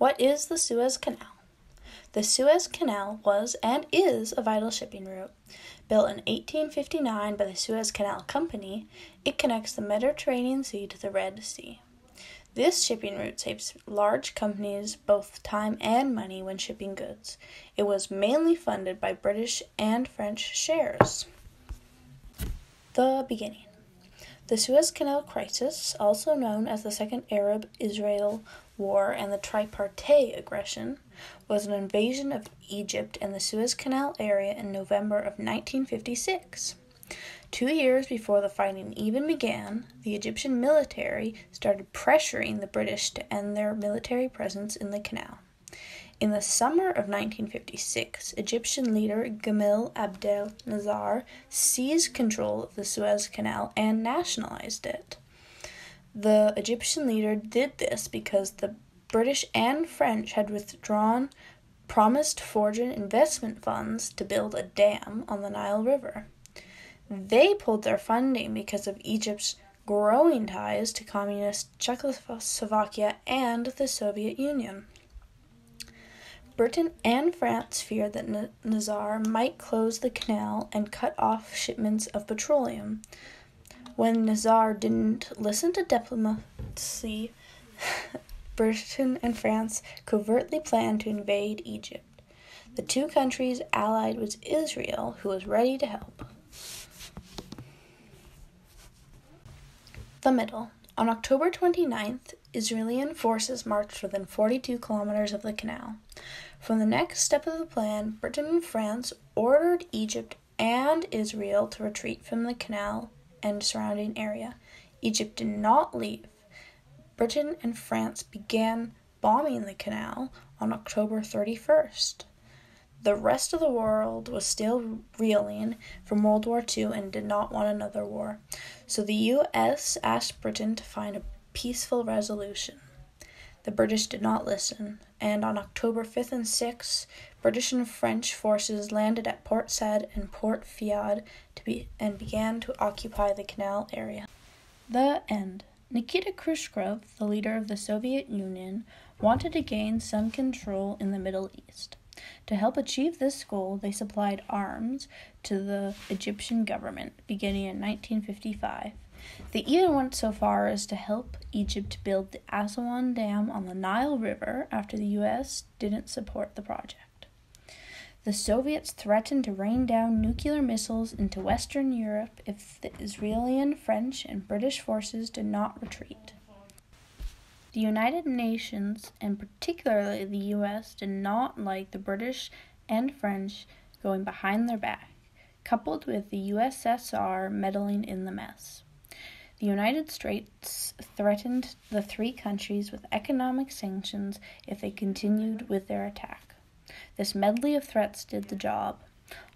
What is the Suez Canal? The Suez Canal was and is a vital shipping route. Built in 1859 by the Suez Canal Company, it connects the Mediterranean Sea to the Red Sea. This shipping route saves large companies both time and money when shipping goods. It was mainly funded by British and French shares. The beginning. The Suez Canal crisis, also known as the Second Arab-Israel War and the Tripartite Aggression, was an invasion of Egypt and the Suez Canal area in November of 1956. 2 years before the fighting even began, the Egyptian military started pressuring the British to end their military presence in the canal. In the summer of 1956, Egyptian leader Gamal Abdel Nasser seized control of the Suez Canal and nationalized it. The Egyptian leader did this because the British and French had withdrawn promised foreign investment funds to build a dam on the Nile River. They pulled their funding because of Egypt's growing ties to communist Czechoslovakia and the Soviet Union. Britain and France feared that Nasser might close the canal and cut off shipments of petroleum. When Nasser didn't listen to diplomacy, Britain and France covertly planned to invade Egypt. The two countries allied with Israel, who was ready to help. The middle. On October 29th, Israeli forces marched within 42 kilometers of the canal. From the next step of the plan, Britain and France ordered Egypt and Israel to retreat from the canal and surrounding area. Egypt did not leave. Britain and France began bombing the canal on October 31st. The rest of the world was still reeling from World War II and did not want another war, so the U.S. asked Britain to find a peaceful resolution. The British did not listen, and on October 5th and 6th, British and French forces landed at Port Said and Port Fiad and began to occupy the canal area. The end. Nikita Khrushchev, the leader of the Soviet Union, wanted to gain some control in the Middle East. To help achieve this goal, they supplied arms to the Egyptian government, beginning in 1955. They even went so far as to help Egypt build the Aswan Dam on the Nile River after the U.S. didn't support the project. The Soviets threatened to rain down nuclear missiles into Western Europe if the Israeli, French, and British forces did not retreat. The United Nations, and particularly the U.S., did not like the British and French going behind their back, coupled with the USSR meddling in the mess. The United States threatened the three countries with economic sanctions if they continued with their attack. This medley of threats did the job.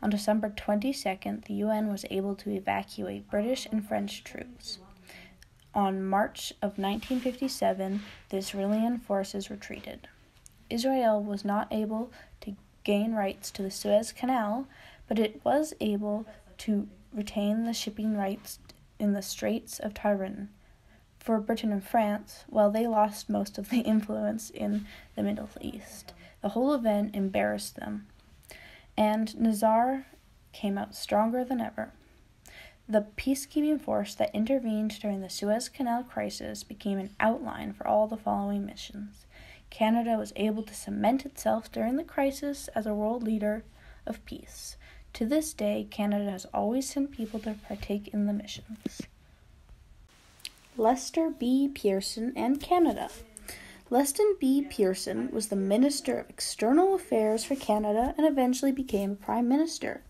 On December 22nd, the UN was able to evacuate British and French troops. On March of 1957, the Israeli forces retreated. Israel was not able to gain rights to the Suez Canal, but it was able to retain the shipping rights in the Straits of Tiran. For Britain and France, while they lost most of the influence in the Middle East, the whole event embarrassed them, and Nasser came out stronger than ever. The peacekeeping force that intervened during the Suez Canal crisis became an outline for all the following missions. Canada was able to cement itself during the crisis as a world leader of peace. To this day, Canada has always sent people to partake in the missions. Lester B. Pearson and Canada. Lester B. Pearson was the Minister of External Affairs for Canada and eventually became Prime Minister.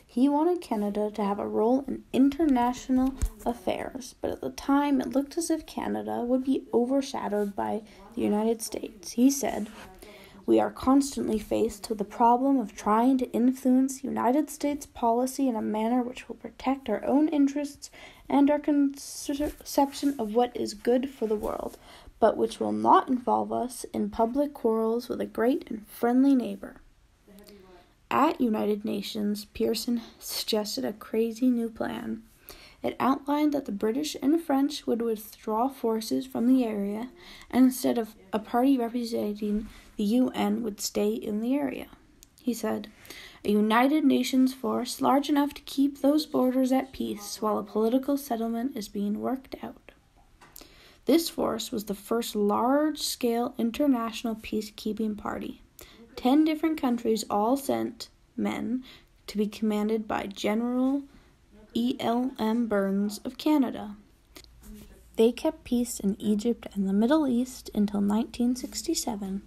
He wanted Canada to have a role in international affairs, but at the time it looked as if Canada would be overshadowed by the United States. He said, "We are constantly faced with the problem of trying to influence United States policy in a manner which will protect our own interests and our conception of what is good for the world, but which will not involve us in public quarrels with a great and friendly neighbor." At United Nations, Pearson suggested a crazy new plan. It outlined that the British and French would withdraw forces from the area, and instead of a party representing the UN would stay in the area. He said, "A United Nations force large enough to keep those borders at peace while a political settlement is being worked out." This force was the first large-scale international peacekeeping party. 10 different countries all sent men to be commanded by General E.L.M. Burns of Canada. They kept peace in Egypt and the Middle East until 1967.